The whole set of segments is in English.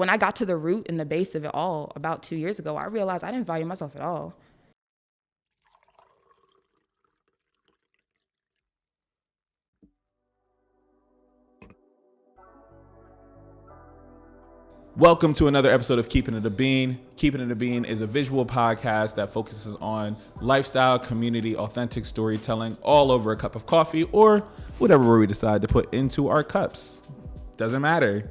when I got to the root and the base of it all about 2 years ago, I realized I didn't value myself at all. Welcome to another episode of Keepin It a Bean. Keepin It a Bean is a visual podcast that focuses on lifestyle, community, authentic storytelling all over a cup of coffee or whatever we decide to put into our cups. Doesn't matter.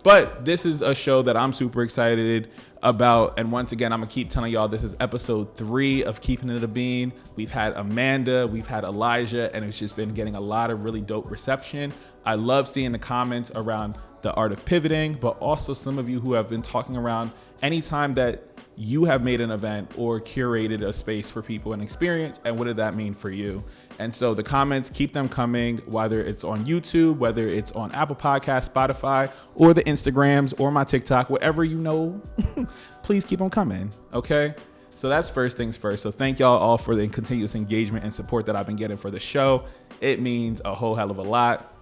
But this is a show that I'm super excited about. And once again, I'm going to keep telling y'all this is episode 3 of Keepin It a Bean. We've had Amanda, we've had Elijah, and it's just been getting a lot of really dope reception. I love seeing the comments around the art of pivoting, but also some of you who have been talking around anytime that you have made an event or curated a space for people and experience, and what did that mean for you? And so the comments, keep them coming, whether it's on YouTube, whether it's on Apple Podcasts, Spotify, or the Instagrams, or my TikTok, whatever you know, please keep them coming, okay? So that's first things first. So thank y'all all for the continuous engagement and support that I've been getting for the show. It means a whole hell of a lot.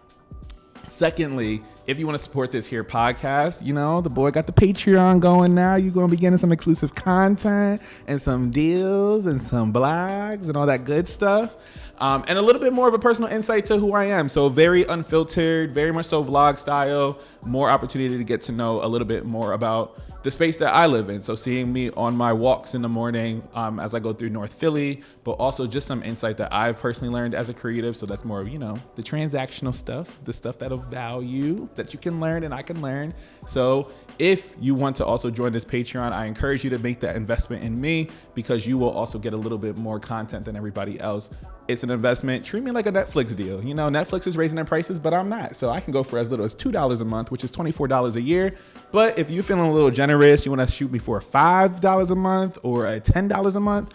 Secondly, if you want to support this here podcast, you know, the boy got the Patreon going now. You're going to be getting some exclusive content and some deals and some blogs and all that good stuff. And a little bit more of a personal insight to who I am. So very unfiltered, very much so vlog style, more opportunity to get to know a little bit more about the space that I live in. So seeing me on my walks in the morning as I go through North Philly, but also just some insight that I've personally learned as a creative. So that's more of, you know, the transactional stuff, the stuff that of value that you can learn and I can learn. So if you want to also join this Patreon, I encourage you to make that investment in me because you will also get a little bit more content than everybody else. It's an investment. Treat me like a Netflix deal. You know, Netflix is raising their prices, but I'm not. So I can go for as little as $2 a month, which is $24 a year. But if you're feeling a little generous, you want to shoot me for $5 a month or a $10 a month,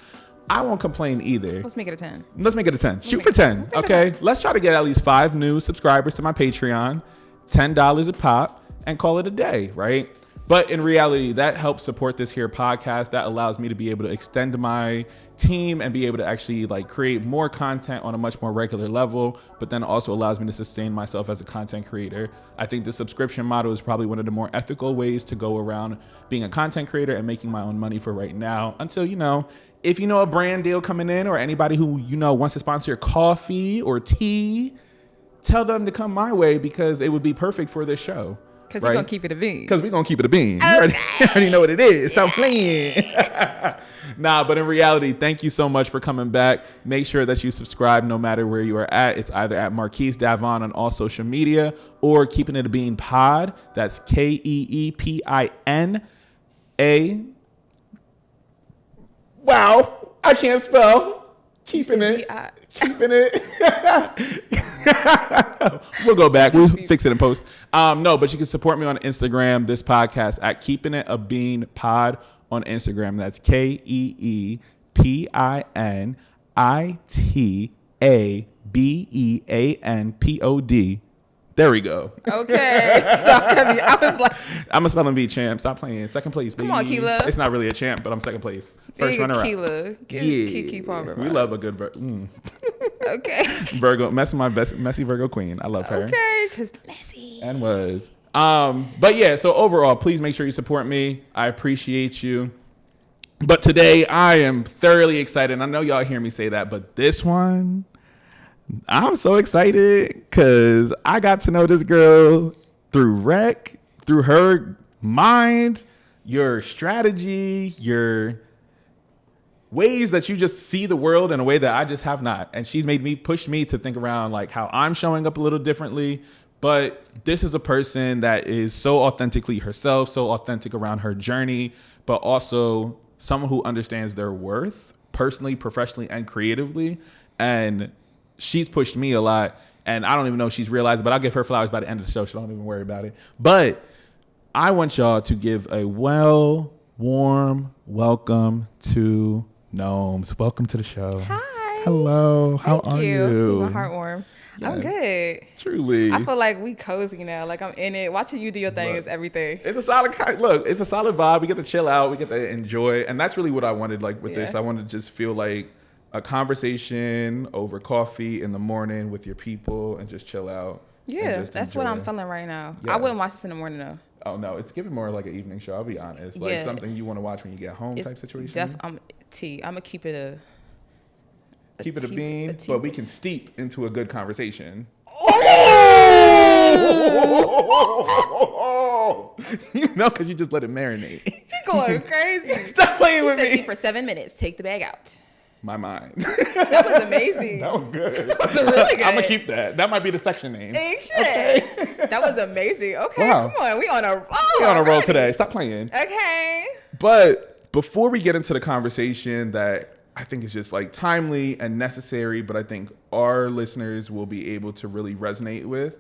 I won't complain either. Let's make it a 10. Let's make it a 10. Shoot for 10. Okay. Let's try to get at least 5 new subscribers to my Patreon, $10 a pop, and call it a day, right? But in reality, that helps support this here podcast. That allows me to be able to extend my team and be able to actually like create more content on a much more regular level, but then also allows me to sustain myself as a content creator. I think the subscription model is probably one of the more ethical ways to go around being a content creator and making my own money for right now until, you know, if you know a brand deal coming in or anybody who, you know, wants to sponsor your coffee or tea, tell them to come my way because it would be perfect for this show. Because we're going to keep it a bean. Because we're going to keep it a bean. Okay. You already know what it is. Stop playing. Nah, but in reality, thank you so much for coming back. Make sure that you subscribe no matter where you are at. It's either at Marquise Davon on all social media or Keepin It a Bean Pod. That's KEEPINA. Wow, I can't spell. Keeping it. We'll go back. We'll fix it in post. No, but you can support me on Instagram, this podcast at Keepin It a Bean Pod on Instagram. That's KEEPINITABEANPOD. There we go. Okay. I was like, I'm a spelling bee champ. Stop playing. Second place, baby. Come on, Keela. It's not really a champ, but I'm second place. First runner up. Keela. Kiki Palmer. We love a good Okay. Virgo. Messy Virgo queen. I love her. Okay, because messy. And was. But yeah, so overall, please make sure you support me. I appreciate you. But today I am thoroughly excited. I know y'all hear me say that, but this one, I'm so excited because I got to know this girl through rec, through her mind, your strategy, your ways that you just see the world in a way that I just have not. And she's made me push me to think around like how I'm showing up a little differently. But this is a person that is so authentically herself, so authentic around her journey, but also someone who understands their worth personally, professionally, and creatively. And she's pushed me a lot, and I don't even know if she's realized it, but I'll give her flowers by the end of the show, so don't even worry about it. But I want y'all to give a warm welcome to Nomz. Welcome to the show. Hi. Hello. How are you? My heart warm. Yeah, I'm good. Truly. I feel like we cozy now. Like I'm in it. Watching you do your thing is everything. It's a solid it's a solid vibe. We get to chill out. We get to enjoy. And that's really what I wanted like with this. I wanted to just feel like a conversation over coffee in the morning with your people and just chill out. Yeah, just that's what I'm enjoy. feeling right now. I Yes. wouldn't watch this in the morning though. Oh no, it's giving more like an evening show. I'll be honest, like Yeah. something you want to watch when you get home It's type situation. I'm gonna keep it Keep it a bean, tea- but we can steep into a good conversation. You know, because you just let it marinate. He going crazy. Stop playing with Said me. eat for 7 minutes. Take the bag out. My mind. That was amazing. That was good. That was really good. I'm gonna keep that. That might be the section name. Okay. That was amazing. Okay, Wow. come on. We on a roll. We on a roll already. today. Stop playing. Okay. But before we get into the conversation that I think is just like timely and necessary, but I think our listeners will be able to really resonate with,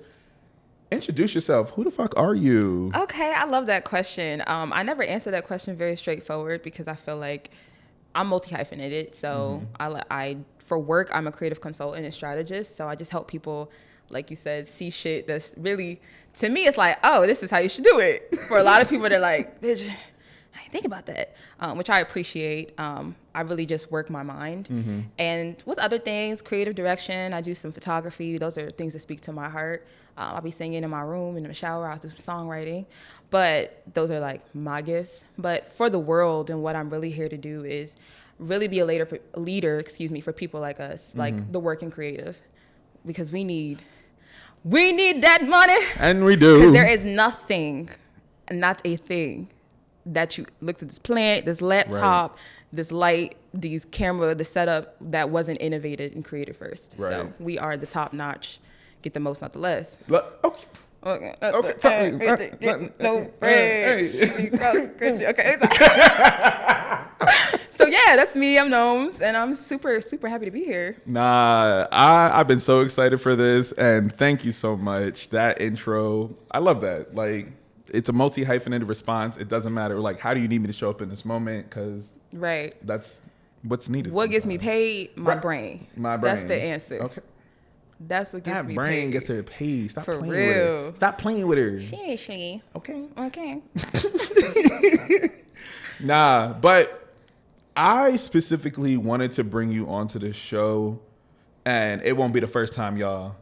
introduce yourself. Who the fuck are you? Okay, I love that question. I never answer that question very straightforward because I feel like I'm multi-hyphenated. So I for work, I'm a creative consultant and strategist. So I just help people, like you said, see shit that's really, to me, it's like, oh, this is how you should do it. For a lot of people, they're like, bitch, I didn't think about that, which I appreciate. I really just work my mind. And with other things, creative direction, I do some photography. Those are things that speak to my heart. I'll be singing in my room, in the shower, I'll do some songwriting. But those are like my gifts. But for the world and what I'm really here to do is really be a leader for people like us, like the working creative. Because we need that money. And we do. Because there is nothing, not a thing, that you looked at this plant, this laptop, this light, these camera, the setup that wasn't innovated and created first. Right. So we are the top notch, get the most, not the less. Okay. Okay. So yeah, that's me. I'm Nomz, and I'm super, super happy to be here. Nah, I've been so excited for this, and thank you so much. That intro, I love that. Like, it's a multi-hyphenated response. It doesn't matter. Like, how do you need me to show up in this moment? Because that's what's needed. What gets me sometimes. paid? My brain. My brain. That's the answer. Okay. That's what gets That me brain paid. gets her paid. Stop For playing with her. real. Stop playing with her. Seriously. Okay. Okay. Nah, but I specifically wanted to bring you onto this show, and it won't be the first time y'all.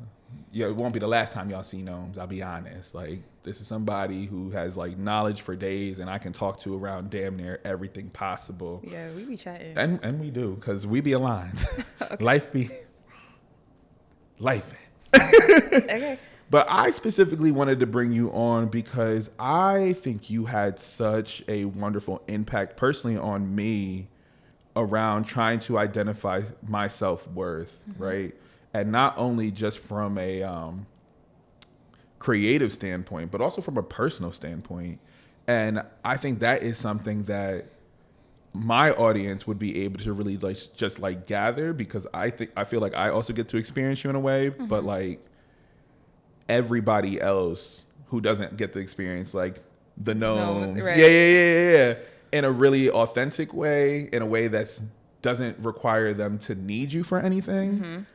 Yeah, it won't be the last time y'all see Nomz. I'll be honest. Like, this is somebody who has like knowledge for days, and I can talk to around damn near everything possible. Yeah, we be chatting. And we do, because we be aligned. Okay. Life be life. Okay. But I specifically wanted to bring you on because I think you had such a wonderful impact personally on me around trying to identify my self-worth, right? And not only just from a creative standpoint, but also from a personal standpoint. And I think that is something that my audience would be able to really like just like gather, because I feel like I also get to experience you in a way, but like everybody else who doesn't get the experience, like the Nomz, right. yeah, in a really authentic way, in a way that doesn't require them to need you for anything.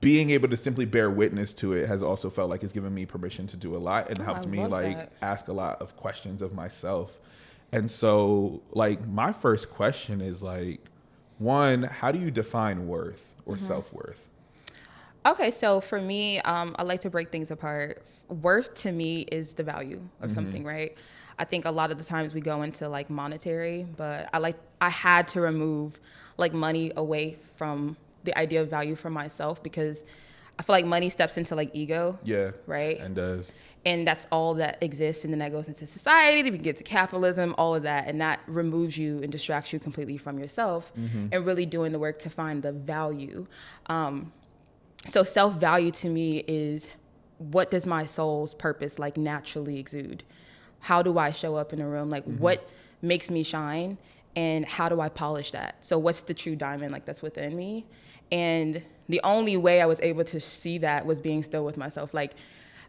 Being able to simply bear witness to it has also felt like it's given me permission to do a lot and helped I me love like that. ask a lot of questions of myself. And so like my first question is like, one, how do you define worth or self-worth? Okay, so for me, I like to break things apart. Worth to me is the value of something, right? I think a lot of the times we go into like monetary, but I had to remove like money away from the idea of value for myself, because I feel like money steps into like ego. Yeah. Right. And does. And that's all that exists, and then that goes into society, we get to capitalism, all of that, and that removes you and distracts you completely from yourself and really doing the work to find the value. So self-value to me is, what does my soul's purpose like naturally exude? How do I show up in a room? Like what makes me shine, and how do I polish that? So what's the true diamond like that's within me? And the only way I was able to see that was being still with myself. Like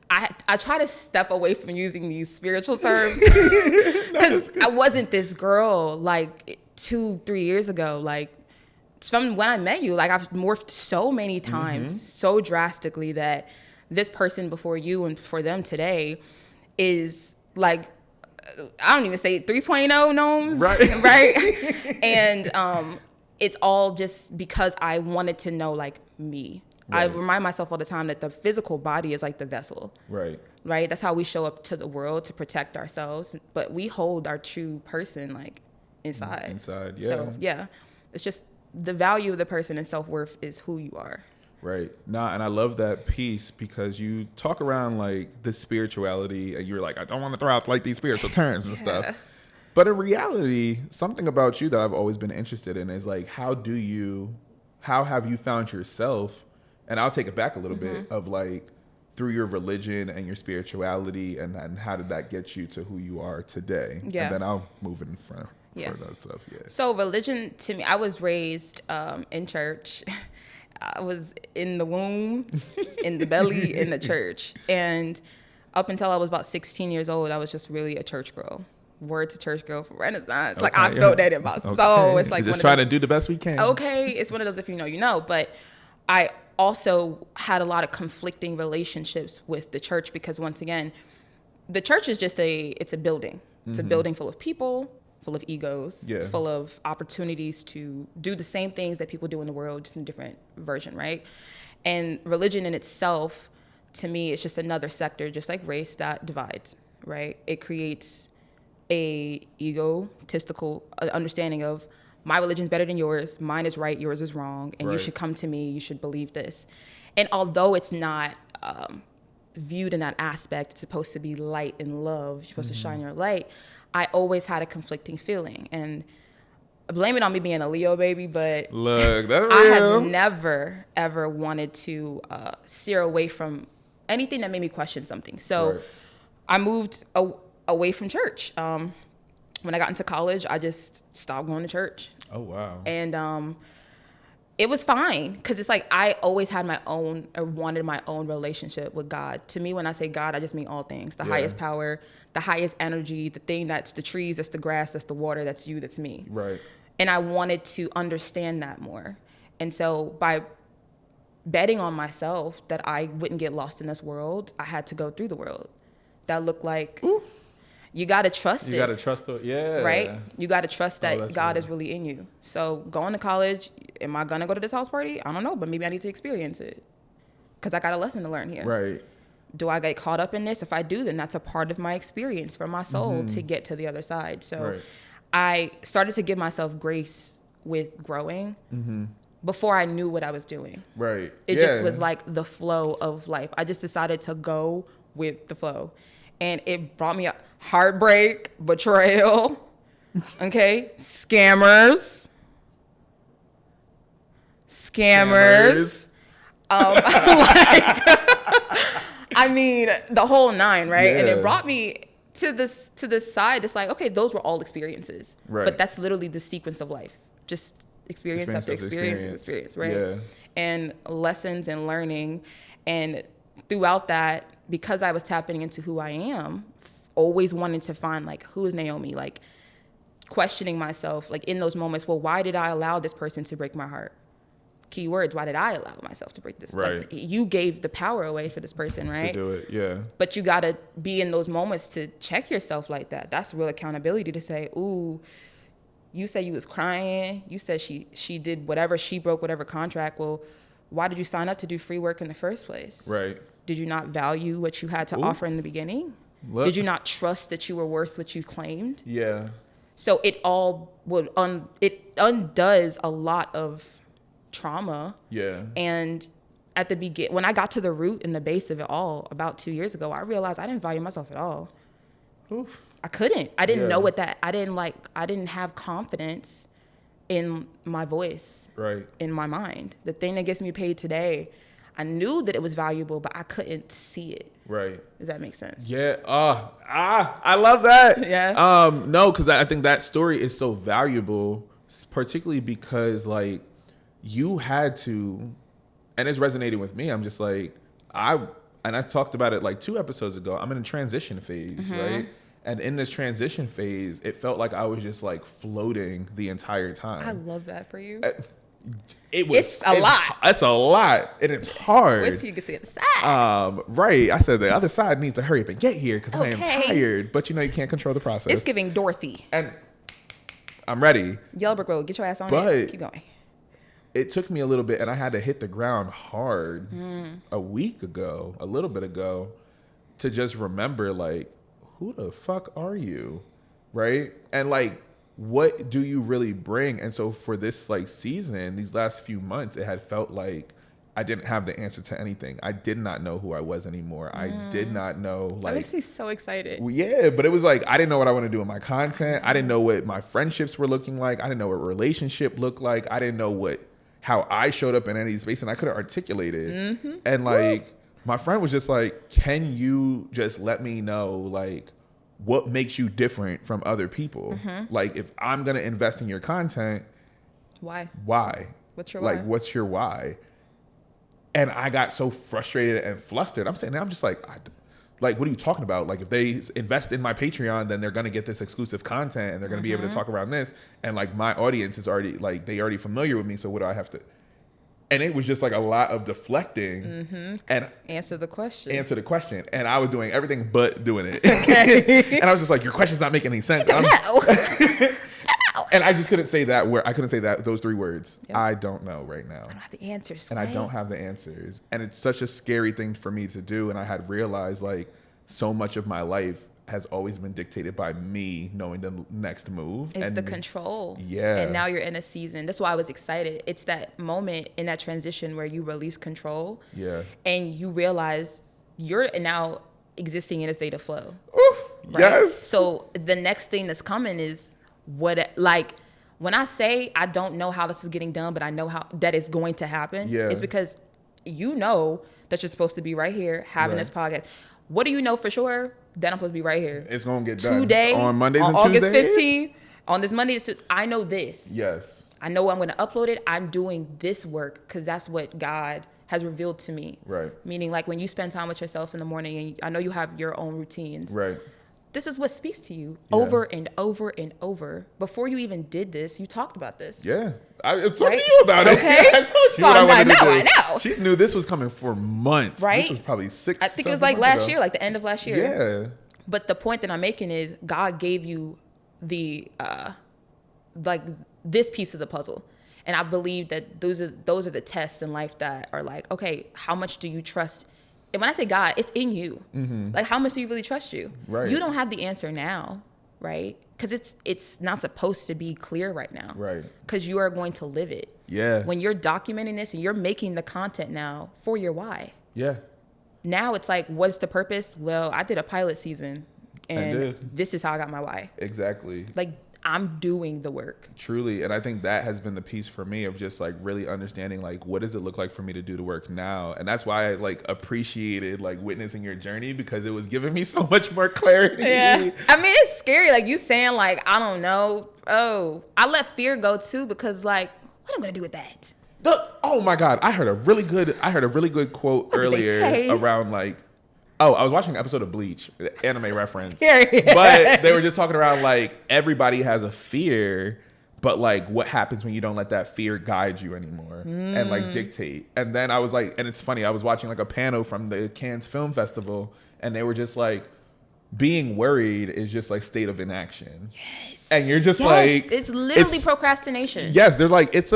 I try to step away from using these spiritual terms because I wasn't this girl like 2-3 years ago. Like from when I met you, like I've morphed so many times, so drastically, that this person before you and for them today is like, I don't even say 3.0 Nomz, right? And it's all just because I wanted to know like me. I remind myself all the time that the physical body is like the vessel. Right. Right? That's how we show up to the world to protect ourselves. But we hold our true person like inside. Inside, yeah. So, yeah. It's just the value of the person and self-worth is who you are. Right. Nah, and I love that piece because you talk around like the spirituality and you're like, I don't want to throw out like these spiritual terms and stuff. But in reality, something about you that I've always been interested in is like, how have you found yourself? And I'll take it back a little bit of like through your religion and your spirituality and how did that get you to who you are today? Yeah. And then I'll move in front for that stuff. Yeah. So religion to me, I was raised in church. I was in the womb, in the belly, in the church. And up until I was about 16 years old, I was just really a church girl. Word to church girl for Renaissance. Like, I felt that in my soul. It's like just trying to do the best we can. Okay. It's one of those, if you know, you know. But I also had a lot of conflicting relationships with the church because, once again, the church is just it's a building. It's a building full of people, full of egos, full of opportunities to do the same things that people do in the world, just in a different version, right? And religion in itself, to me, is just another sector, just like race, that divides, right? It creates a egotistical understanding of my religion's better than yours, mine is right, yours is wrong, and you should come to me, you should believe this. And although it's not viewed in that aspect, it's supposed to be light and love, you're supposed to shine your light, I always had a conflicting feeling. And blame it on me being a Leo baby, but look, that's real. I have never, ever wanted to steer away from anything that made me question something. So I moved away from church. When I got into college, I just stopped going to church. Oh, wow. And it was fine because it's like I always had my own or wanted my own relationship with God. To me, when I say God, I just mean all things. The highest power, the highest energy, the thing that's the trees, that's the grass, that's the water, that's you, that's me. Right. And I wanted to understand that more. And so by betting on myself that I wouldn't get lost in this world, I had to go through the world. That looked like... Ooh. You got to trust it. You got to trust it, right? You got to trust that God is really in you. So going to college, am I going to go to this house party? I don't know, but maybe I need to experience it because I got a lesson to learn here. Right. Do I get caught up in this? If I do, then that's a part of my experience for my soul to get to the other side. So I started to give myself grace with growing before I knew what I was doing. Right. It just was like the flow of life. I just decided to go with the flow. And it brought me a heartbreak, betrayal, okay, scammers. I mean, the whole nine, right? Yeah. And it brought me to this side. It's like, okay, those were all experiences, but that's literally the sequence of life. Just experience after experience, right? Yeah. And lessons and learning, and throughout that, because I was tapping into who I am, always wanting to find, like, who is Naomi? Like, questioning myself, like, in those moments, well, why did I allow this person to break my heart? Key words, why did I allow myself to break this? Right. Like, you gave the power away for this person, right? To do it, yeah. But you got to be in those moments to check yourself like that. That's real accountability to say, ooh, you said you was crying. You said she did whatever, she broke whatever contract. Well, why did you sign up to do free work in the first place? Right. Did you not value what you had to offer in the beginning? Look. Did you not trust that you were worth what you claimed? Yeah. So it all would it undoes a lot of trauma. Yeah. And at the when I got to the root and the base of it all about 2 years ago, I realized I didn't value myself at all. Oof. I couldn't. I didn't know what that. I didn't have confidence in my voice. Right. In my mind, the thing that gets me paid today, I knew that it was valuable, but I couldn't see it. Right. Does that make sense? Yeah. I love that. Yeah. No, because I think that story is so valuable, particularly because, like, you had to, and it's resonating with me. I'm just like, I talked about it like 2 episodes ago. I'm in a transition phase, right? And in this transition phase, it felt like I was just like floating the entire time. I love that for you. It's a lot. It's a lot, and it's hard. Wait till you can see the side. Right. I said the other side needs to hurry up and get here because I am tired. But you can't control the process. It's giving Dorothy. And I'm ready. Yellow Brick Road, get your ass on but it. Keep going. it took me a little bit, and I had to hit the ground hard a little bit ago, to just remember, like, who the fuck are you? Right? And like, what do you really bring? And so for this like season, these last few months, it had felt like I didn't have the answer to anything. I did not know who I was anymore. I did not know, like... That makes me so excited. Yeah, but it was like, I didn't know what I want to do with my content. I didn't know what my friendships were looking like. I didn't know what relationship looked like. I didn't know how I showed up in any space, and I couldn't articulate it. And like, my friend was just like, can you just let me know, like, what makes you different from other people? Like, if I'm going to invest in your content... Why? What's your why? Like, what's your why? And I got so frustrated and flustered. I'm just like, what are you talking about? Like, if they invest in my Patreon, then they're going to get this exclusive content, and they're going to be able to talk around this. And like, my audience is already, like, they already familiar with me. So what do I have to... And it was just like a lot of deflecting and answer the question. And I was doing everything but doing it. Okay. And I was just like, your question's not making any sense. I don't know. And I just couldn't say that those 3 words. Yep. I don't know right now. I don't have the answers. And I don't have the answers. And it's such a scary thing for me to do. And I had realized, like, so much of my life has always been dictated by me knowing the next move. It's the control. Yeah. And now you're in a season. That's why I was excited. It's that moment in that transition where you release control. Yeah. And you realize you're now existing in a state of flow. Oof, right? Yes. So the next thing that's coming is like, when I say I don't know how this is getting done, but I know how that it's going to happen. Yeah. It's because you know that you're supposed to be right here having this podcast. What do you know for sure? That I'm supposed to be right here. It's going to get done. Today. On Mondays and August Tuesdays? 15th. On this Monday. I know this. Yes. I know I'm going to upload it. I'm doing this work because that's what God has revealed to me. Right. Meaning, like, when you spend time with yourself in the morning, and I know you have your own routines. Right. This is what speaks to you over and over and over. Before you even did this, you talked about this. Yeah. I told you about it. Okay. I told you so what I wanted to do. I know. She knew this was coming for months. Right. This was probably 6 I think it was like last year, like the end of last year. Yeah. But the point that I'm making is God gave you the, like, this piece of the puzzle. And I believe that those are the tests in life that are like, okay, how much do you trust? And when I say God, it's in you. Like, how much do you really trust you? Right. You don't have the answer now, right? Because it's not supposed to be clear right now. Right. Because you are going to live it. Yeah. When you're documenting this and you're making the content now for your why. Yeah. Now it's like, what's the purpose? Well, I did a pilot season, and this is how I got my why. Exactly. Like, I'm doing the work. Truly. And I think that has been the piece for me of just like really understanding, like, what does it look like for me to do the work now? And that's why I like appreciated like witnessing your journey, because it was giving me so much more clarity. Yeah. I mean, it's scary. Like, you saying like, I don't know. Oh, I let fear go too, because like, what am I going to do with that? Oh my God. I heard a really good quote earlier around like, I was watching an episode of Bleach, anime reference, but they were just talking around like everybody has a fear, but like what happens when you don't let that fear guide you anymore and like dictate. And then I was like, and it's funny, I was watching like a panel from the Cannes Film Festival, and they were just like, being worried is just like state of inaction. Yes. And you're just like, it's literally procrastination. Yes. They're like, it's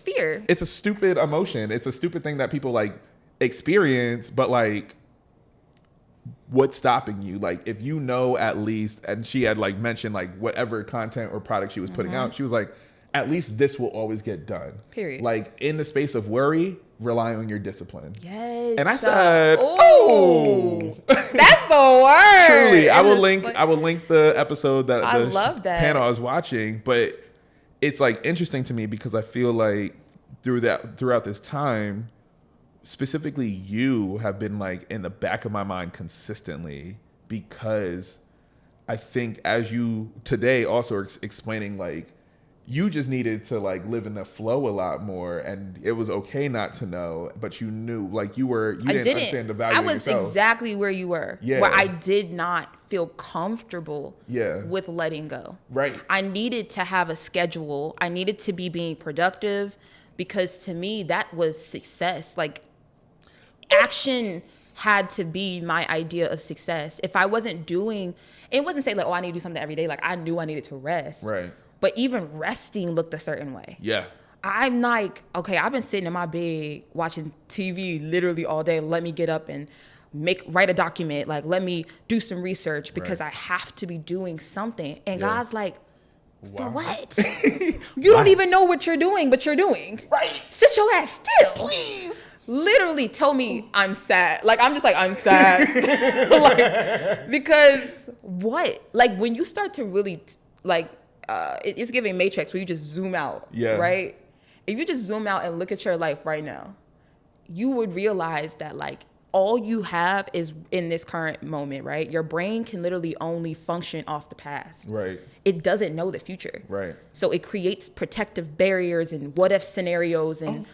fear. It's a stupid emotion. It's a stupid thing that people like experience, but like, what's stopping you? Like, if you know at least, and she had like mentioned like whatever content or product she was putting out, she was like, at least this will always get done. Period. Like, in the space of worry, rely on your discipline. Yes. And I said, that's the word. Truly, I will link the episode that I love that panel I was watching. But it's like interesting to me because I feel like throughout this time, specifically you have been like in the back of my mind consistently, because I think as you today also are explaining, like, you just needed to like live in the flow a lot more, and it was okay not to know, but you knew, like, you didn't understand the value of yourself. I was exactly where you were, where I did not feel comfortable with letting go. Right. I needed to have a schedule. I needed to be being productive, because to me that was success. Like, action had to be my idea of success. If I wasn't doing, it wasn't say like, oh, I need to do something every day. Like, I knew I needed to rest. Right. But even resting looked a certain way. Yeah. I'm like, okay, I've been sitting in my bed watching TV literally all day. Let me get up and write a document. Like, let me do some research because I have to be doing something. And God's like, for what? You don't even know what you're doing, but you're doing. Right. Sit your ass still. Please. Literally told me I'm sad. Like, I'm just like, I'm sad. Like, because what? Like, when you start to really, it's giving Matrix where you just zoom out. Yeah. Right? If you just zoom out and look at your life right now, you would realize that, like, all you have is in this current moment, right? Your brain can literally only function off the past. Right. It doesn't know the future. Right. So it creates protective barriers and what if scenarios and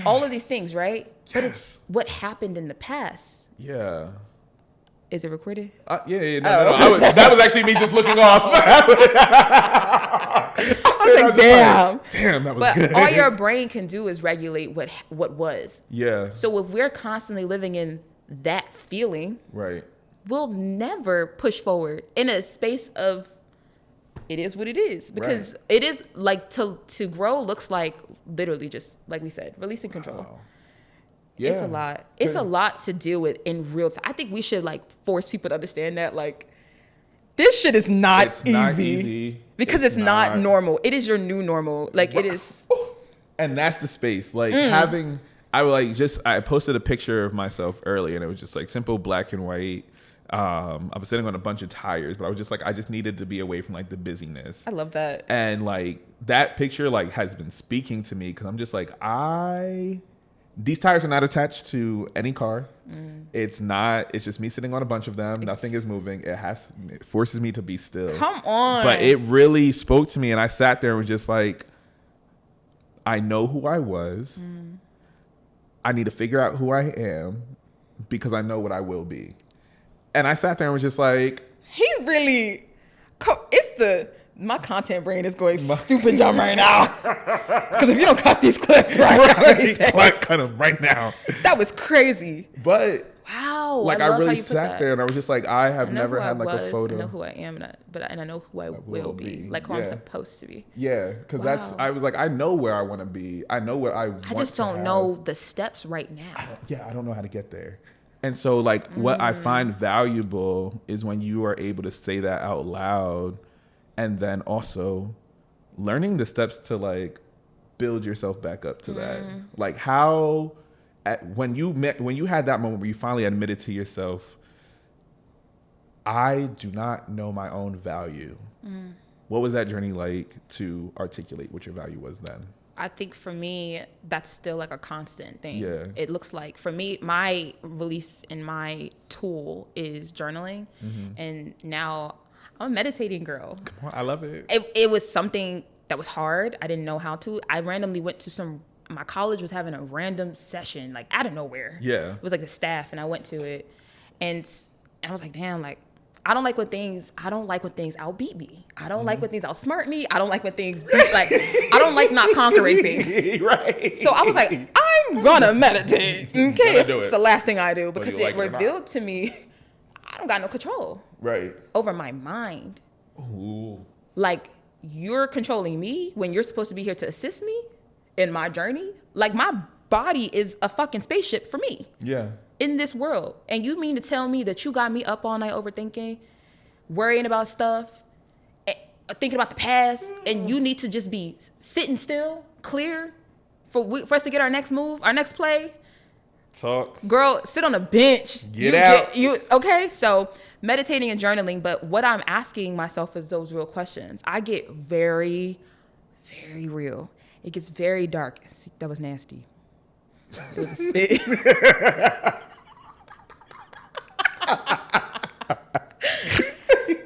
all of these things, right? Yes. But it's what happened in the past. Yeah. Is it recorded? Yeah. No. That was actually me just looking off. I was like, damn, that was good. But all your brain can do is regulate what was. Yeah. So if we're constantly living in that feeling, right, we'll never push forward in a space of it is what it is, because it is like to grow looks like literally just like we said, releasing control. Wow. Yeah. It's a lot. It's a lot to deal with in real time. I think we should like force people to understand that like this shit is not easy. Because it's not normal. It is your new normal. Like it is. And that's the space. Like I posted a picture of myself earlier and it was just like simple black and white. I was sitting on a bunch of tires, but I was just like, I just needed to be away from like the busyness. I love that. And like that picture like has been speaking to me because I'm just like, these tires are not attached to any car. It's just me sitting on a bunch of them. Nothing is moving. It forces me to be still. Come on. But it really spoke to me and I sat there and was just like, I know who I was. I need to figure out who I am because I know what I will be. And I sat there and was just like, my content brain is going stupid dumb right now. Because if you don't cut these clips right cut them right now. That was crazy. But wow, like I really sat there and I was just like, I have never had like a photo. I know who I am, and I know who I will be. Like who I'm supposed to be. Yeah, because I was like, I know where I want to be. I know where I want to have. I just don't know the steps right now. I don't know how to get there. And so like what I find valuable is when you are able to say that out loud. And then also learning the steps to like build yourself back up to that. Like when you had that moment where you finally admitted to yourself, I do not know my own value. What was that journey like to articulate what your value was then? I think for me, that's still like a constant thing. Yeah. It looks like for me, my release and my tool is journaling. And now I'm a meditating girl. Come on, I love it. It was something that was hard. I didn't know how to. I randomly went to my college was having a random session, like out of nowhere. Yeah. It was like the staff, and I went to it. And I was like, damn, like, I don't like when things outbeat me. I don't like when things outsmart me. I don't like when things like, I don't like not conquering things. Right. So I was like, I'm gonna meditate. Okay. It's the last thing I do because it revealed to me, I don't got no control. Right. Over my mind. Ooh. Like, you're controlling me when you're supposed to be here to assist me in my journey. Like, my body is a fucking spaceship for me. Yeah. In this world. And you mean to tell me that you got me up all night overthinking, worrying about stuff, thinking about the past, and you need to just be sitting still, clear, for us to get our next move, our next play? Talk. Girl, sit on a bench. Get out. Okay? So meditating and journaling, but what I'm asking myself is those real questions. I get very, very real. It gets very dark. See, that was nasty. It was a spit.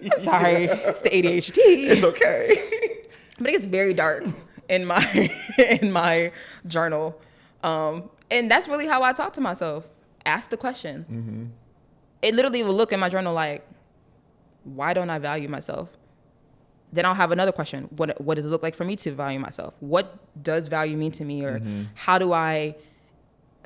I'm sorry. It's the ADHD. It's okay. But it gets very dark in my journal. And that's really how I talk to myself. Ask the question. It literally will look in my journal like, why don't I value myself? Then I'll have another question. What does it look like for me to value myself? What does value mean to me? Or how do I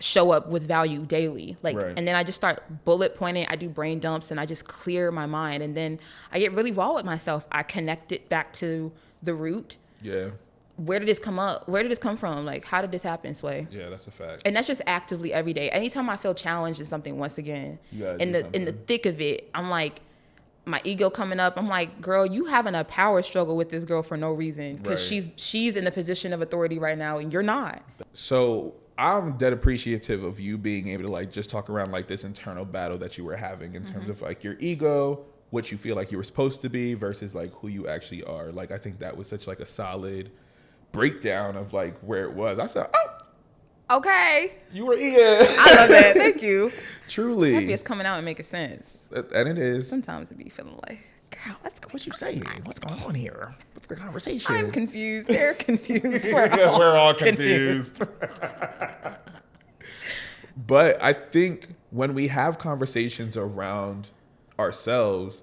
show up with value daily? Like, and then I just start bullet pointing. I do brain dumps and I just clear my mind. And then I get really raw with myself. I connect it back to the root. Yeah. where did this come up? Where did this come from? Like, how did this happen, Sway? Yeah, that's a fact. And that's just actively every day. Anytime I feel challenged in something, once again, in the thick of it, I'm like, my ego coming up. I'm like, girl, you having a power struggle with this girl for no reason, because she's in the position of authority right now, and you're not. So I'm dead appreciative of you being able to like just talk around like this internal battle that you were having in terms of like your ego, what you feel like you were supposed to be versus like who you actually are. Like, I think that was such like a solid breakdown of like where it was. I said, oh, okay, you were Ian. I love that. Thank you. Truly. Happy it's coming out and making sense. And it is. Sometimes it be feeling like, girl, let's go. What you saying? What's going on here? What's the conversation? I'm confused. They're confused. We're all confused. But I think when we have conversations around ourselves,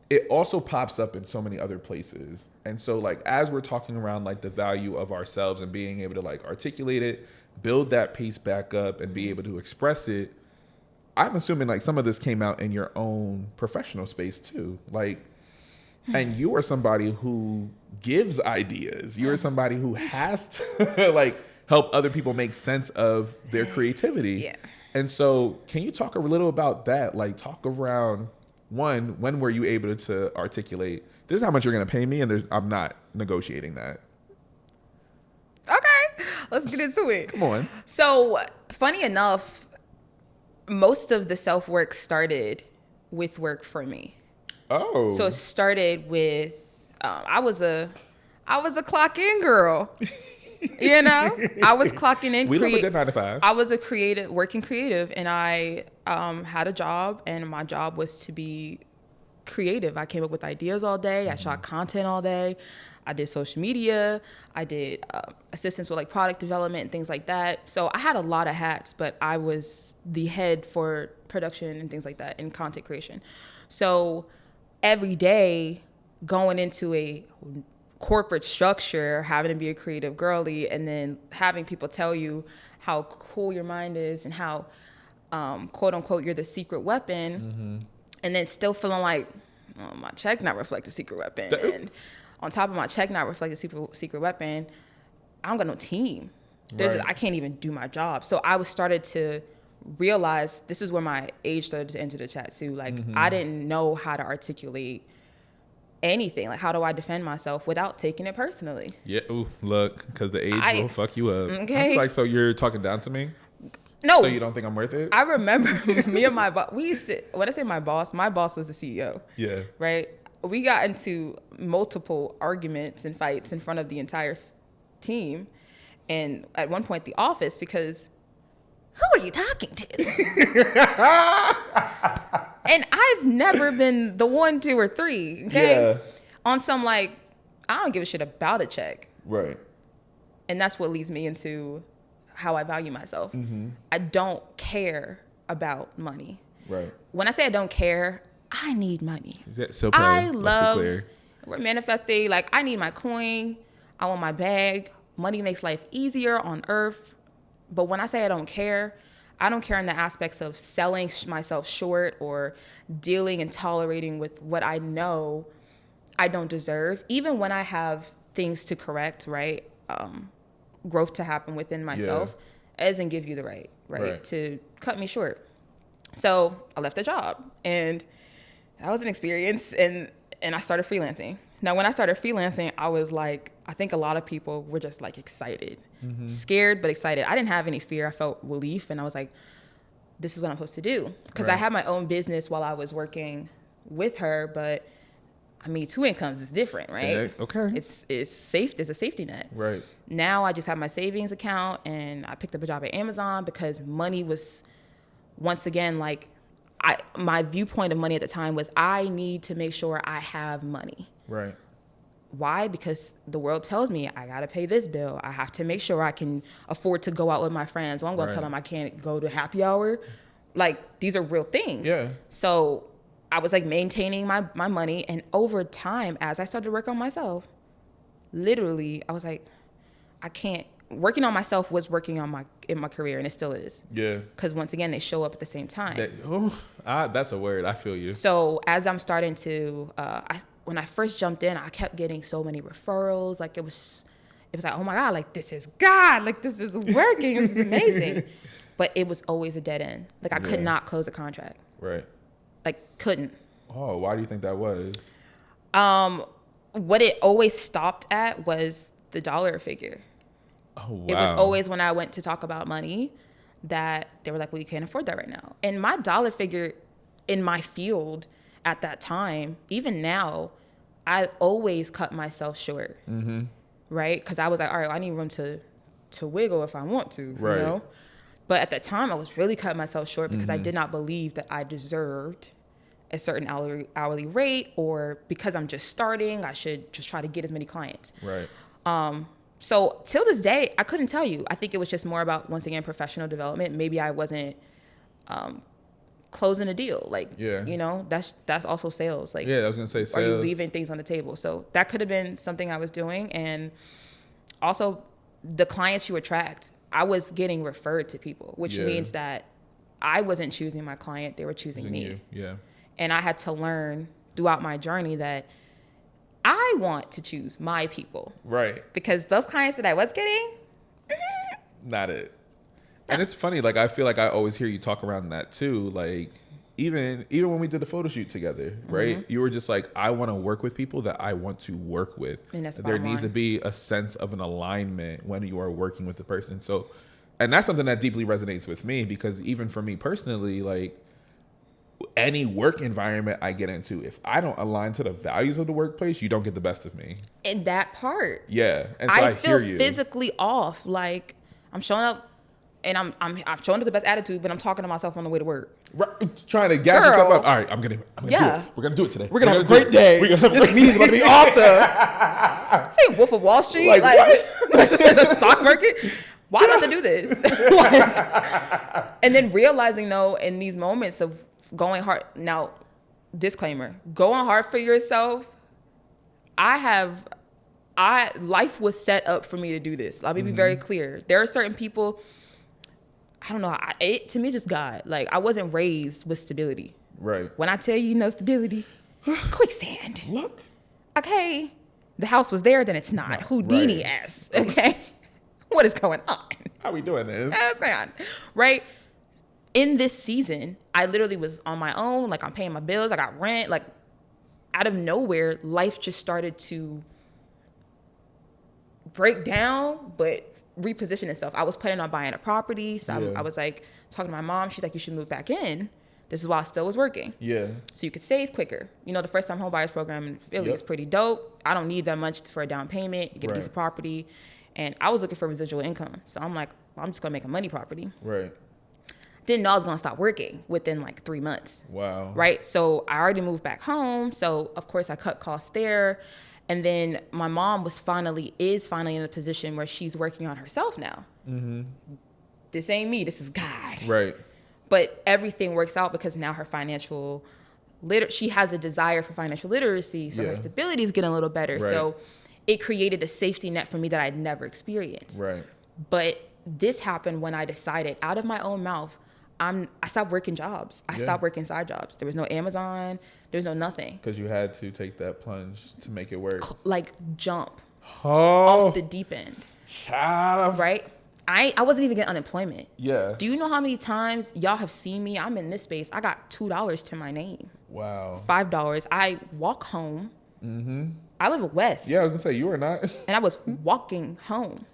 it also pops up in so many other places. And so like, as we're talking around like the value of ourselves and being able to like articulate it, build that pace back up and be able to express it, I'm assuming like some of this came out in your own professional space too. Like, and you are somebody who gives ideas. You are somebody who has to like help other people make sense of their creativity. Yeah. And so can you talk a little about that? Like, talk around, one, when were you able to articulate, this is how much you're going to pay me, and I'm not negotiating that. Okay, let's get into it. Come on. So, funny enough, most of the self-work started with work for me. Oh. So it started with, I was a clock-in girl. You know, I was clocking in. We love a good 9 to 5. I was a working creative, and I had a job, and my job was to be creative. I came up with ideas all day. I shot content all day. I did social media. I did assistance with like product development and things like that. So I had a lot of hats, but I was the head for production and things like that and content creation. So every day going into a corporate structure, having to be a creative girly, and then having people tell you how cool your mind is and how quote unquote you're the secret weapon, and then still feeling like, oh, my check not reflect the secret weapon, and on top of my check not reflect the secret weapon, I don't got no team. I can't even do my job. So I started to realize, this is where my age started to enter the chat too. Like, I didn't know how to articulate anything. Like, how do I defend myself without taking it personally? Yeah. Ooh, look, because the age will fuck you up. Okay. Like, so you're talking down to me? No. So you don't think I'm worth it? I remember me and my boss, we used to, when I say my boss was the CEO. Yeah. Right? We got into multiple arguments and fights in front of the entire team. And at one point, the office, because who are you talking to? And I've never been the 1, 2, or 3. Okay. Yeah. On some like, I don't give a shit about a check. Right. And that's what leads me into how I value myself. I don't care about money. Right. When I say I don't care, I need money. So I love, we're manifesting. Like, I need my coin. I want my bag. Money makes life easier on earth. But when I say I don't care in the aspects of selling myself short or dealing and tolerating with what I know I don't deserve, even when I have things to correct, right? Growth to happen within myself, it doesn't give you the right to cut me short. So I left the job, and that was an experience, and I started freelancing. Now, when I started freelancing, I was like, I think a lot of people were just like excited, scared, but excited. I didn't have any fear. I felt relief, and I was like, this is what I'm supposed to do. Because I had my own business while I was working with her, but I mean, 2 incomes is different, right? Yeah, okay. It's safe. It's a safety net. Right. Now I just have my savings account, and I picked up a job at Amazon because money was, once again, like, my viewpoint of money at the time was, I need to make sure I have money. Right. Why? Because the world tells me I got to pay this bill. I have to make sure I can afford to go out with my friends. Well, I'm going to tell them I can't go to happy hour. Like, these are real things. Yeah. So I was like maintaining my money. And over time, as I started to work on myself, literally, I was like, I can't. Working on myself was working on in my career, and it still is. Yeah. Because once again, they show up at the same time. That's a word. I feel you. So as I'm starting to, when I first jumped in, I kept getting so many referrals. Like, it was it was like, oh my God, like this is God, like this is working, this is amazing. But it was always a dead end. Like I could not close a contract. Right. Like couldn't. Oh, why do you think that was? What it always stopped at was the dollar figure. Oh, wow. It was always when I went to talk about money that they were like, well, you can't afford that right now. And my dollar figure in my field at that time, even now, I always cut myself short. Mm-hmm. Right? Because I was like, all right, I need room to wiggle if I want to, right. You know? But at that time, I was really cutting myself short because I did not believe that I deserved a certain hourly rate, or because I'm just starting, I should just try to get as many clients. Right. So till this day, I couldn't tell you. I think it was just more about, once again, professional development. Maybe I wasn't closing a deal. Like, you know, that's also sales. Like, I was gonna say sales. Are you leaving things on the table? So that could have been something I was doing. And also the clients you attract, I was getting referred to people, which means that I wasn't choosing my client, they were choosing me. You. Yeah. And I had to learn throughout my journey that I want to choose my people. Right. Because those clients that I was getting, not it. And it's funny, like I feel like I always hear you talk around that too. Like even when we did the photo shoot together, right? You were just like, I want to work with people that I want to work with. And that's there needs to be a sense of an alignment when you are working with the person. So, and that's something that deeply resonates with me, because even for me personally, like any work environment I get into, if I don't align to the values of the workplace, you don't get the best of me. In that part. Yeah. And so I feel hear you. Physically off. Like I'm showing up and I'm showing up the best attitude, but I'm talking to myself on the way to work. Right, trying to gas yourself up. All right, I'm gonna do it. We're gonna do it today. We're gonna have a great day. This meeting's gonna be awesome. Say Wolf of Wall Street, like the stock market. Why not to do this? And then realizing though, in these moments of going hard. Now, disclaimer: going hard for yourself. Life was set up for me to do this. Let me be very clear. There are certain people. I don't know. To me, just God. Like, I wasn't raised with stability. Right. When I tell you no stability, quicksand. Look. Okay. The house was there, then it's not. Houdini-esque. Okay. What is going on? How we doing this? What's going on? Right. In this season, I literally was on my own. Like, I'm paying my bills. I got rent. Like, out of nowhere, life just started to break down, but reposition itself. I was planning on buying a property. So I was like talking to my mom. She's like, you should move back in. This is while I still was working. Yeah. So you could save quicker. You know, the first time home buyers program in Philly is pretty dope. I don't need that much for a down payment. You get a piece of property. And I was looking for residual income. So I'm like, well, I'm just going to make a money property. Right. Didn't know I was going to stop working within like 3 months. Wow. Right. So I already moved back home. So of course I cut costs there. And then my mom is finally in a position where she's working on herself now. Mm-hmm. This ain't me. This is God. Right. But everything works out because now her financial she has a desire for financial literacy. So her stability is getting a little better. Right. So it created a safety net for me that I'd never experienced. Right. But this happened when I decided out of my own mouth, I stopped working jobs. I stopped working side jobs. There was no Amazon. There was no nothing. Because you had to take that plunge to make it work. Like jump off the deep end. Child. Right? I wasn't even getting unemployment. Yeah. Do you know how many times y'all have seen me? I'm in this space. I got $2 to my name. Wow. $5. I walk home. Mm-hmm. I live in West. Yeah, I was going to say, you are not. And I was walking home.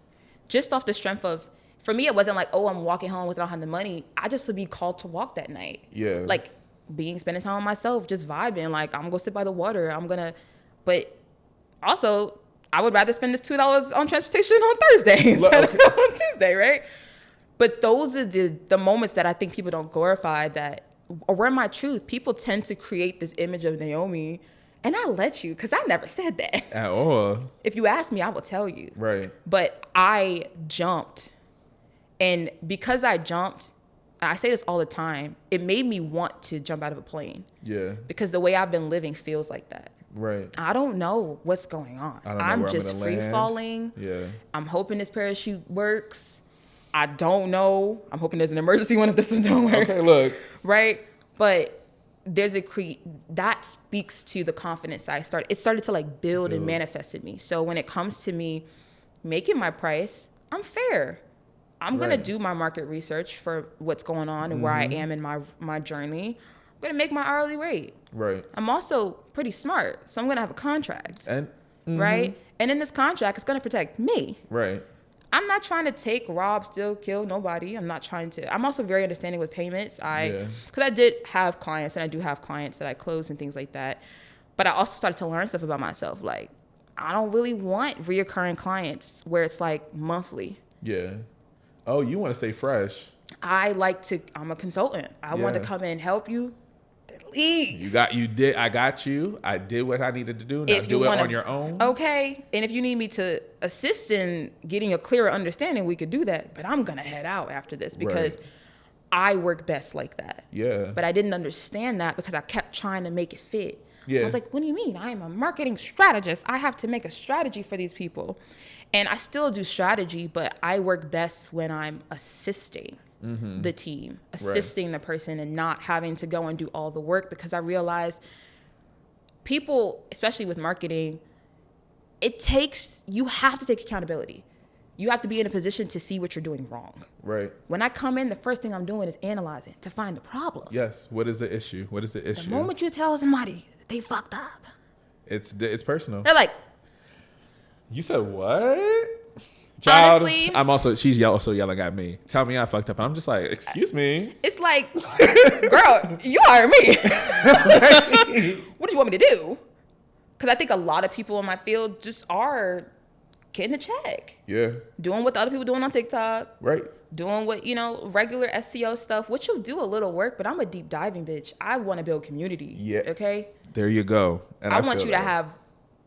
Just off the strength of, for me, it wasn't like, oh, I'm walking home without having the money. I just would be called to walk that night. Yeah. Like, spending time with myself, just vibing. Like, I'm going to sit by the water. But also, I would rather spend this $2 on transportation on Thursday instead of on Tuesday, right? But those are the moments that I think people don't glorify that are my truth. People tend to create this image of Naomi, and I let you, because I never said that. At all. If you ask me, I will tell you. Right. But I jumped. And because I jumped, I say this all the time, it made me want to jump out of a plane. Yeah. Because the way I've been living feels like that. Right. I don't know what's going on. I'm just free falling. Yeah. I'm hoping this parachute works. I don't know. I'm hoping there's an emergency one if this one don't work. Okay, look. Right. But there's that speaks to the confidence it started to like build and manifest in me. So when it comes to me making my price, I'm fair. I'm going to do my market research for what's going on and where I am in my journey. I'm going to make my hourly rate. Right. I'm also pretty smart, so I'm going to have a contract. And right? And in this contract, it's going to protect me. Right. I'm not trying to take, rob, steal, kill nobody. I'm not trying to. I'm also very understanding with payments. Because I did have clients, and I do have clients that I close and things like that. But I also started to learn stuff about myself. Like, I don't really want reoccurring clients where it's like monthly. Yeah. Oh, you want to stay fresh. I'm a consultant. I want to come in and help you. Leave. I got you. I did what I needed to do. Now do it on your own. Okay. And if you need me to assist in getting a clearer understanding, we could do that. But I'm going to head out after this because I work best like that. Yeah. But I didn't understand that because I kept trying to make it fit. Yeah. I was like, what do you mean? I am a marketing strategist. I have to make a strategy for these people. And I still do strategy, but I work best when I'm assisting the team, assisting the person and not having to go and do all the work, because I realized people, especially with marketing, you have to take accountability. You have to be in a position to see what you're doing wrong. Right. When I come in, the first thing I'm doing is analyzing to find the problem. Yes. What is the issue? The moment you tell somebody they fucked up, it's personal. they're like, you said what? Child, honestly, she's also yelling at me. Tell me I fucked up. And I'm just like, excuse me. It's like, girl, you hired me. What do you want me to do? Because I think a lot of people in my field just are getting a check. Yeah. Doing what the other people doing on TikTok. Right. Doing what, regular SEO stuff, which you'll do a little work, but I'm a deep diving bitch. I want to build community. Yeah. Okay? There you go. And I want you to have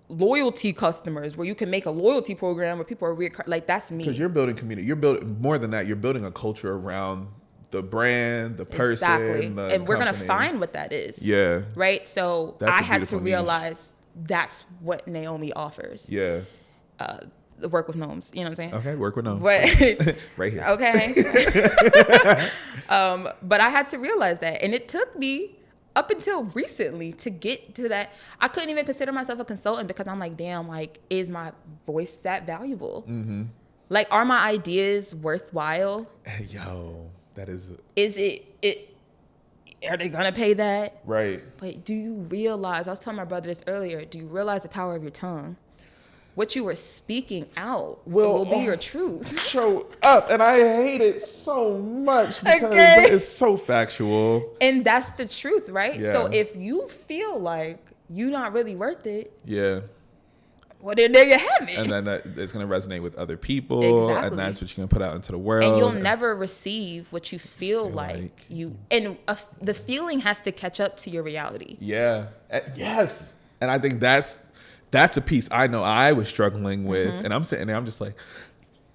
loyalty customers where you can make a loyalty program where people are like, that's me. Because you're building community. You're building more than that. You're building a culture around the brand, the person, exactly. And we're company. gonna find what that is. Yeah. Right. So That's I had to realize that's what Naomi offers. Yeah. The work with Nomz. You know what I'm saying? Okay. Work with Nomz. But, right here. Okay. But I had to realize that, and it took me up until recently to get to that. I couldn't even consider myself a consultant because I'm like, damn, like, is my voice that valuable? Mm-hmm. Like, are my ideas worthwhile? Yo, that is. Is it? Are they gonna pay that? Right. But do you realize? I was telling my brother this earlier. Do you realize the power of your tongue? What you were speaking out will be your truth. Show up. And I hate it so much because it's so factual. And that's the truth, right? Yeah. So if you feel like you're not really worth it, yeah. Well, then there you have it. And then it's going to resonate with other people. Exactly. And that's what you're going to put out into the world. And you'll never receive what you feel like you. And the feeling has to catch up to your reality. Yeah. Yes. And I think that's a piece I know I was struggling with. And I'm sitting there, I'm just like,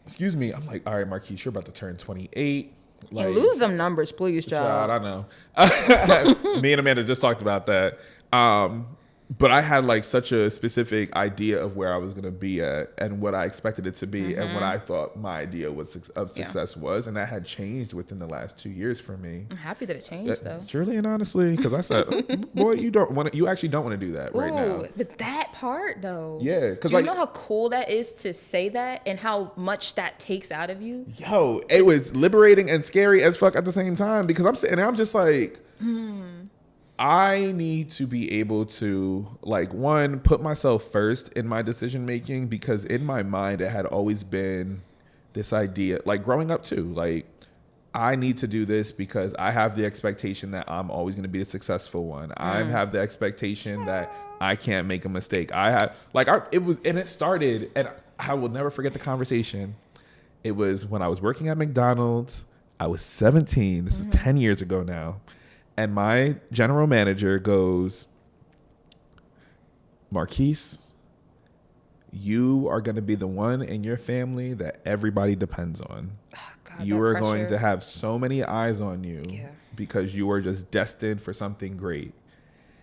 excuse me. I'm like, all right, Marquise, you're about to turn 28. Like, and lose them numbers, please, child. I know. Me and Amanda just talked about that. But I had like such a specific idea of where I was going to be at and what I expected it to be and what I thought my idea of success was. And that had changed within the last 2 years for me. I'm happy that it changed, though. Truly and honestly, because I said, boy, you actually don't want to do that right now. But that part, though. Yeah. Do you know how cool that is to say that and how much that takes out of you? Yo, it was liberating and scary as fuck at the same time because I'm sitting there, I'm just like, I need to be able to, like, one, put myself first in my decision making because in my mind it had always been this idea, like growing up too, like I need to do this because I have the expectation that I'm always going to be the successful one. I have the expectation that I can't make a mistake. It started, and I will never forget the conversation. It was when I was working at McDonald's. I was 17. This is 10 years ago now. And my general manager goes, Marquise, you are going to be the one in your family that everybody depends on. Oh, God, you are going to have so many eyes on you because you are just destined for something great.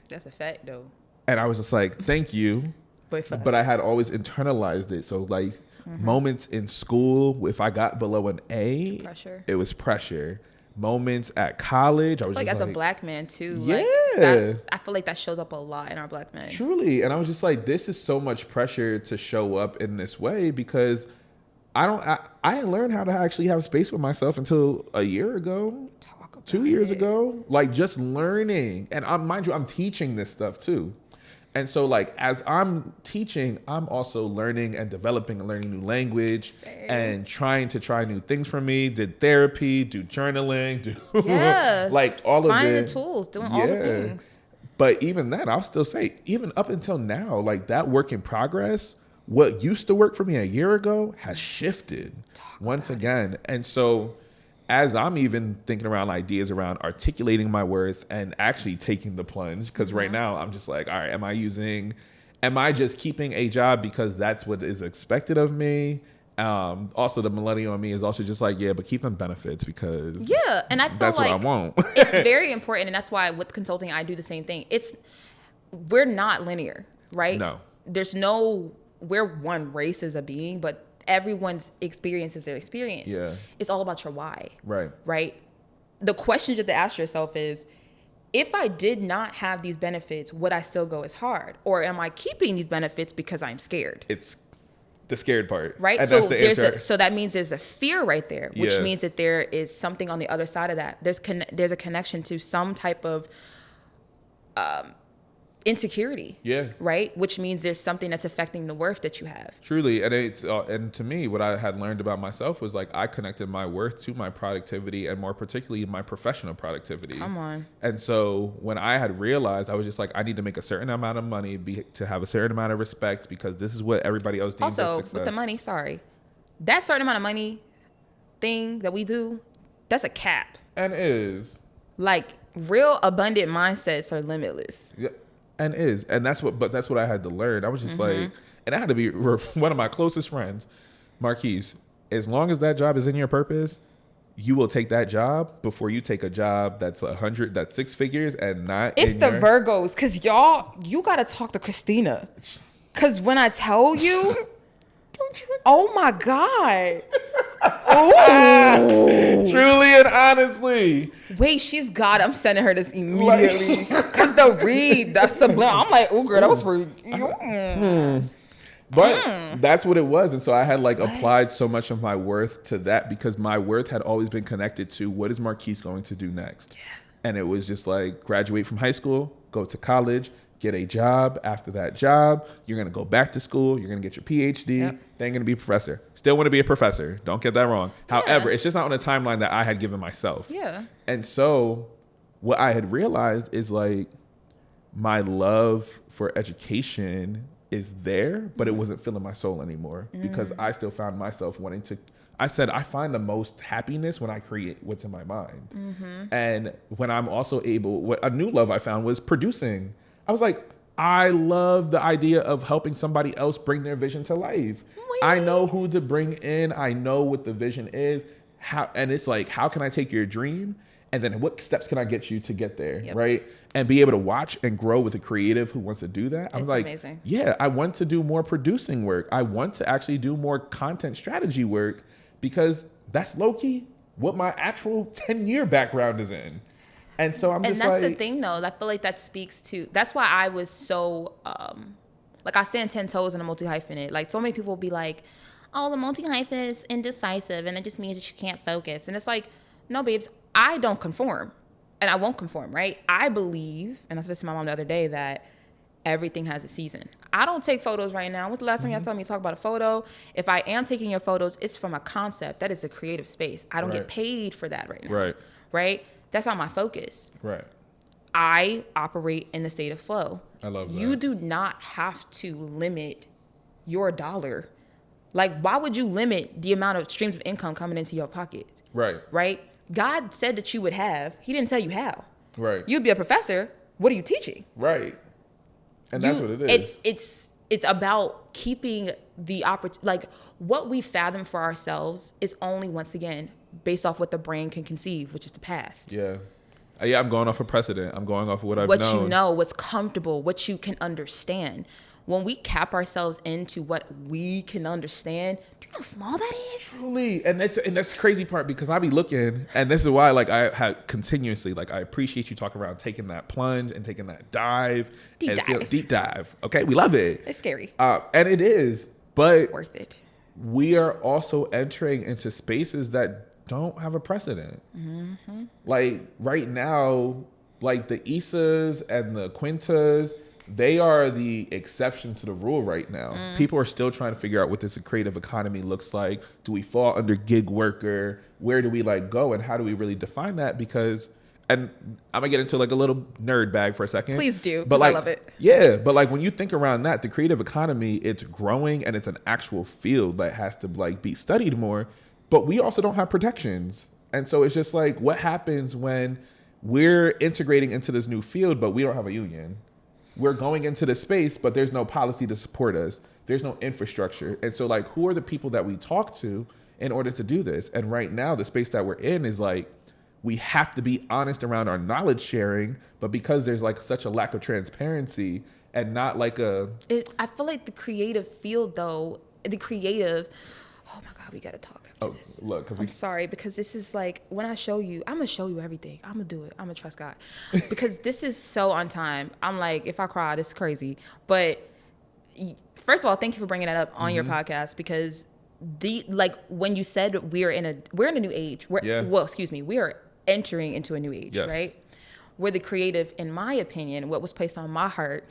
That's a fact, though. And I was just like, thank you. But I had always internalized it. So, like, moments in school, if I got below an A, it was pressure. Moments at college, I was like, just as like, a black man too. Yeah, I feel like that shows up a lot in our black men. Truly, and I was just like, this is so much pressure to show up in this way because I didn't learn how to actually have space with myself until a year ago, 2 years ago. Like just learning, and mind you, I'm teaching this stuff too. And so like as I'm teaching, I'm also learning and developing and learning new language and trying to try new things for me. Did therapy, do journaling, like all of it. Finding the tools, doing all the things. But even that, I'll still say, even up until now, like that work in progress, what used to work for me a year ago has shifted once again. And so as I'm even thinking around ideas around articulating my worth and actually taking the plunge, because right now I'm just like, all right, am I just keeping a job because that's what is expected of me? Also, the millennial in me is also just like, yeah, but keep them benefits because and I feel that's like what I want. It's very important, and that's why with consulting I do the same thing. We're not linear, right? No, we're one race as a being, but everyone's experience is their experience. Yeah. It's all about your why. Right. The question you have to ask yourself is, if I did not have these benefits, would I still go as hard? Or am I keeping these benefits because I'm scared? It's the scared part. Right. And so that's the answer. So that means there's a fear right there, which means that there is something on the other side of that. There's a connection to some type of insecurity, right? Which means there's something that's affecting the worth that you have. Truly, and and to me, what I had learned about myself was like I connected my worth to my productivity, and more particularly my professional productivity. Come on. And so when I had realized, I was just like, I need to make a certain amount of money to have a certain amount of respect because this is what everybody else deems as success. Also, with the money, that certain amount of money thing that we do, that's a cap. And is like real abundant mindsets are limitless. Yeah. And that's what I had to learn. I was just like, and I had to be one of my closest friends, Marquise. As long as that job is in your purpose, you will take that job before you take a job that's 6 figures and not. It's the Virgos, cause you gotta talk to Christina, cause when I tell you, oh my God. Oh, truly and honestly. Wait, she's got it. I'm sending her this immediately. Because the read, that's sublime. I'm like, oh, girl, that was for you. But that's what it was. And so I had like applied so much of my worth to that because my worth had always been connected to what is Marquise going to do next? Yeah. And it was just like graduate from high school, go to college, get a job. After that job, you're going to go back to school. You're going to get your PhD. Then you're going to be a professor. Still want to be a professor. Don't get that wrong. However, it's just not on the timeline that I had given myself. Yeah. And so what I had realized is like my love for education is there, but it wasn't filling my soul anymore because I still found myself wanting to. I said, I find the most happiness when I create what's in my mind. And when I'm also a new love I found was producing. I was like, I love the idea of helping somebody else bring their vision to life. I know who to bring in. I know what the vision is. And it's like, how can I take your dream? And then what steps can I get you to get there, right? And be able to watch and grow with a creative who wants to do that. I'm like, amazing. Yeah, I want to do more producing work. I want to actually do more content strategy work because that's low-key what my actual 10-year background is in. And so I'm just like... And that's the thing, though. I feel like that speaks to... That's why I was so... like, I stand 10 toes in a multi-hyphenate. Like, so many people will be like, oh, the multi-hyphenate is indecisive, and it just means that you can't focus. And it's like, no, babes, I don't conform. And I won't conform, right? I believe, and I said this to my mom the other day, that everything has a season. I don't take photos right now. When's the last time y'all told me to talk about a photo? If I am taking your photos, it's from a concept. That is a creative space. I don't get paid for that right now. Right? That's not my focus. Right. I operate in the state of flow. I love that. You do not have to limit your dollar. Like, why would you limit the amount of streams of income coming into your pocket? Right. Right? God said that you would have. He didn't tell you how. Right. You'd be a professor. What are you teaching? Right. And that's what it is. It's about keeping the opportunity. Like, what we fathom for ourselves is only, once again, based off what the brain can conceive, which is the past. Yeah. Yeah, I'm going off of precedent. I'm going off of what I've known. What you know, what's comfortable, what you can understand. When we cap ourselves into what we can understand, do you know how small that is? Truly. And that's the crazy part because I be looking, and this is why like I had continuously, like I appreciate you talking around taking that plunge and taking that dive. Deep dive. Okay, we love it. It's scary. And it is, but worth it. we are also entering into spaces that don't have a precedent. Like right now, like the Isas and the Quintas, they are the exception to the rule right now. People are still trying to figure out what this creative economy looks like. Do we fall under gig worker? Where do we like go, and how do we really define that? Because, and I'm gonna get into like a little nerd bag for a second. Please do, but like, I love it. Yeah, but like when you think around that, the creative economy, it's growing and it's an actual field that has to like be studied more. But we also don't have protections, and so it's just like, what happens when we're integrating into this new field, but we don't have a union? We're going into the space, but there's no policy to support us. There's no infrastructure. And so like, who are the people that we talk to in order to do this? And right now, the space that we're in is like, we have to be honest around our knowledge sharing, but because there's like such a lack of transparency and not like I feel like the creative field though, oh my God, we gotta talk after this. Look, I'm sorry, because this is like, when I show you, I'm gonna show you everything. I'm gonna do it. I'm gonna trust God. Because this is so on time. I'm like, if I cry, this is crazy. But first of all, thank you for bringing that up on your podcast, because when you said we're in a new age. We are entering into a new age, yes. right? Where the creative, in my opinion, what was placed on my heart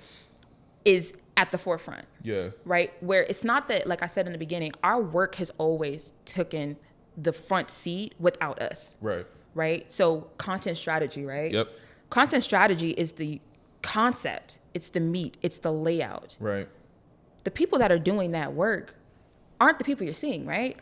is at the forefront. Yeah. Right? Where it's not that, like I said in the beginning, our work has always taken the front seat without us. Right. Right? So content strategy, right? Yep. Content strategy is the concept. It's the meat. It's the layout. Right. The people that are doing that work aren't the people you're seeing, right?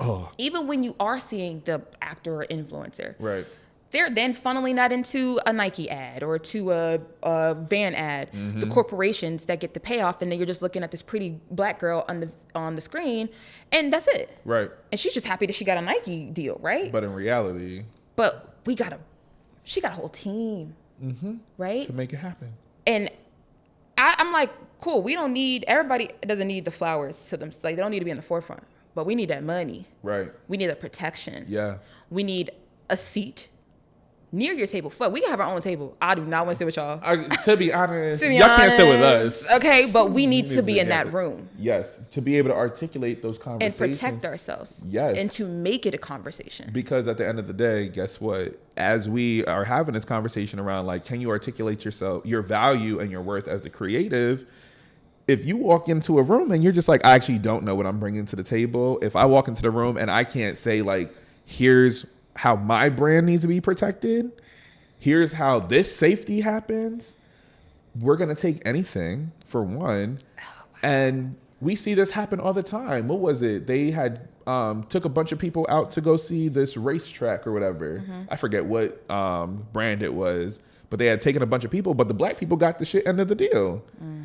Oh. Even when you are seeing the actor or influencer. Right. They're then funneling that into a Nike ad or to a van ad. The corporations that get the payoff, and then you're just looking at this pretty black girl on the screen, and that's it. Right. And she's just happy that she got a Nike deal, right? But in reality, she got a whole team, right? to make it happen. And I'm like, cool. Everybody doesn't need the flowers to them. Like, they don't need to be in the forefront, but we need that money. Right. We need that protection. Yeah. We need a seat near your table. Fuck, we can have our own table. I do not want to sit with y'all. To be honest, y'all can't sit with us. Okay, but we need to be in that room. Yes, to be able to articulate those conversations. And protect ourselves. Yes. And to make it a conversation. Because at the end of the day, guess what? As we are having this conversation around, like, can you articulate yourself, your value and your worth as the creative? If you walk into a room and you're just like, I actually don't know what I'm bringing to the table. If I walk into the room and I can't say, like, here's how my brand needs to be protected, here's how this safety happens, we're going to take anything, for one. And we see this happen all the time. What was it? They had took a bunch of people out to go see this racetrack or whatever. I forget what brand it was, but they had taken a bunch of people, but the black people got the shit end of the deal.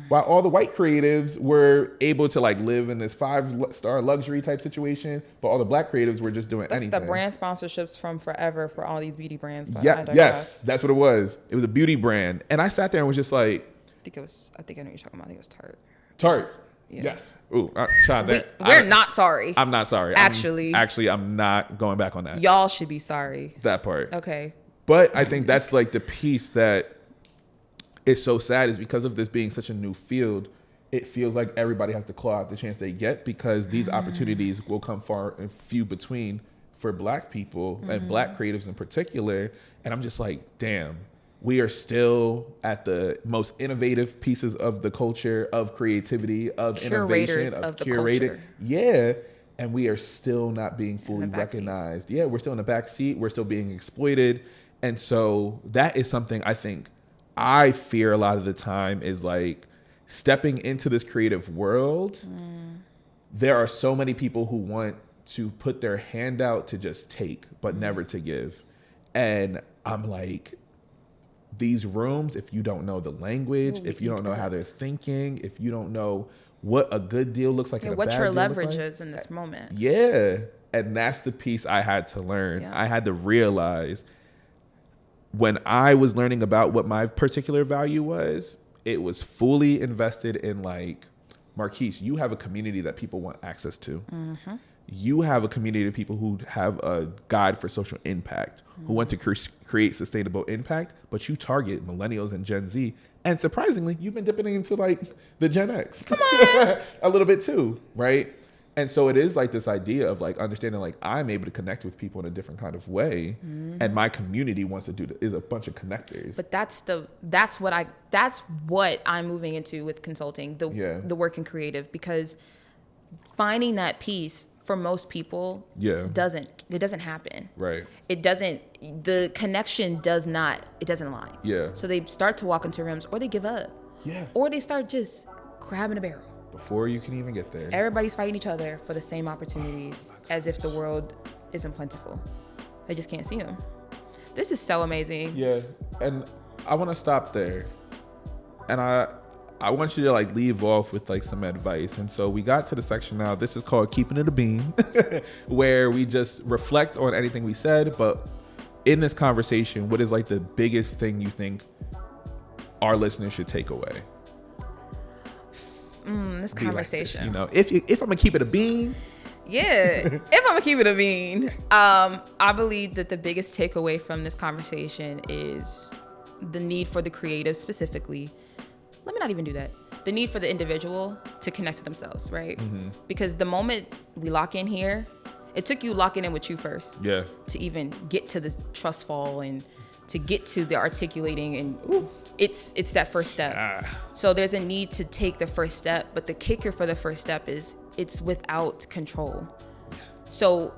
While all the white creatives were able to like live in this 5-star luxury type situation, but all the black creatives were just doing anything. That's the brand sponsorships from forever for all these beauty brands. Yeah, yes, that's what it was. It was a beauty brand. And I sat there and was just like, I think I know what you're talking about. I think it was Tarte. Tarte. Yeah. Yes. Ooh, child, we're not sorry. I'm not sorry. Actually, I'm not going back on that. Y'all should be sorry. That part. Okay. But I think that's like the piece that is so sad, is because of this being such a new field, it feels like everybody has to claw out the chance they get, because these opportunities will come far and few between for black people and black creatives in particular. And I'm just like, damn, we are still at the most innovative pieces of the culture, of creativity, of innovation, of curated. Yeah. And we are still not being fully recognized. Yeah, we're still in the back seat. We're still being exploited. And so that is something I think I fear a lot of the time, is like stepping into this creative world. There are so many people who want to put their hand out to just take, but never to give. And I'm like, these rooms, if you don't know the language, if you don't know how they're thinking, if you don't know what a good deal looks like, and what your leverage like, is in this moment. Yeah. And that's the piece I had to learn. Yeah. I had to realize, when I was learning about what my particular value was, it was fully invested in, like, Marquise, you have a community that people want access to. You have a community of people who have a guide for social impact, who want to create sustainable impact, but you target millennials and Gen Z. And surprisingly, you've been dipping into like the Gen X. Come on. A little bit too, right? And so it is like this idea of like understanding like I'm able to connect with people in a different kind of way, and my community wants to do is a bunch of connectors. But that's what I'm moving into with consulting, the work in creative, because finding that piece for most people doesn't happen. Right. The connection doesn't align. Yeah. So they start to walk into rooms, or they give up. Yeah. Or they start just grabbing a barrel. Before you can even get there. Everybody's fighting each other for the same opportunities, as if the world isn't plentiful. They just can't see them. This is so amazing. Yeah. And I want to stop there. And I want you to like leave off with like some advice. And so we got to the section now. This is called Keepin' It a Bean, where we just reflect on anything we said. But in this conversation, what is like the biggest thing you think our listeners should take away? This conversation. Like this, if I'm gonna keep it a bean. Yeah, if I'm gonna keep it a bean, I believe that the biggest takeaway from this conversation is the need for the creative specifically. Let me not even do that. The need for the individual to connect to themselves, right? Mm-hmm. Because the moment we lock in here, it took you locking in with you first. Yeah. To even get to the trust fall and to get to the articulating, and it's that first step. So there's a need to take the first step, but the kicker for the first step is it's without control. So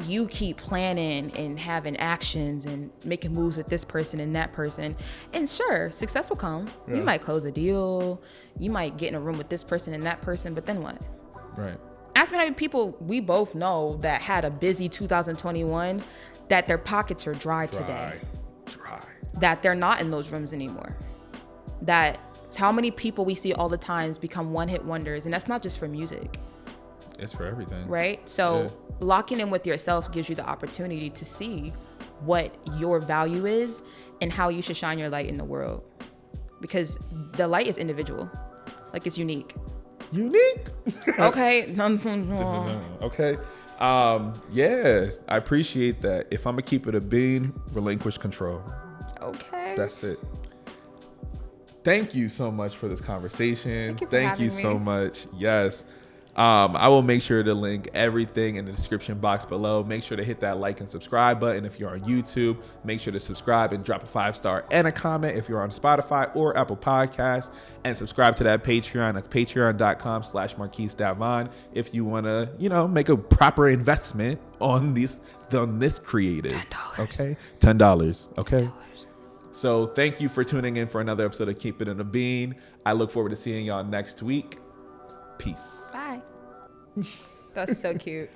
you keep planning and having actions and making moves with this person and that person, and sure, success will come. Yeah. You might close a deal, you might get in a room with this person and that person, but then what? Right. Ask me how many people we both know that had a busy 2021 that their pockets are dry today. That they're not in those rooms anymore. That how many people we see all the times become one-hit wonders, and that's not just for music. It's for everything. Right? So locking in with yourself gives you the opportunity to see what your value is and how you should shine your light in the world. Because the light is individual. Like, it's unique. Unique? Okay. Okay. Yeah, I appreciate that. If I'm gonna keep it a bean, relinquish control. Okay. That's it. Thank you so much for this conversation. Thank you so much. Yes. I will make sure to link everything in the description box below. Make sure to hit that like and subscribe button. If you're on YouTube, make sure to subscribe and drop a 5-star and a comment if you're on Spotify or Apple Podcasts, and subscribe to that Patreon. That's patreon.com/Marquise Davon if you want to, make a proper investment on this creative. $10. Okay. $10. Okay. So thank you for tuning in for another episode of Keep It in a Bean. I look forward to seeing y'all next week. Peace. Bye. That's so cute.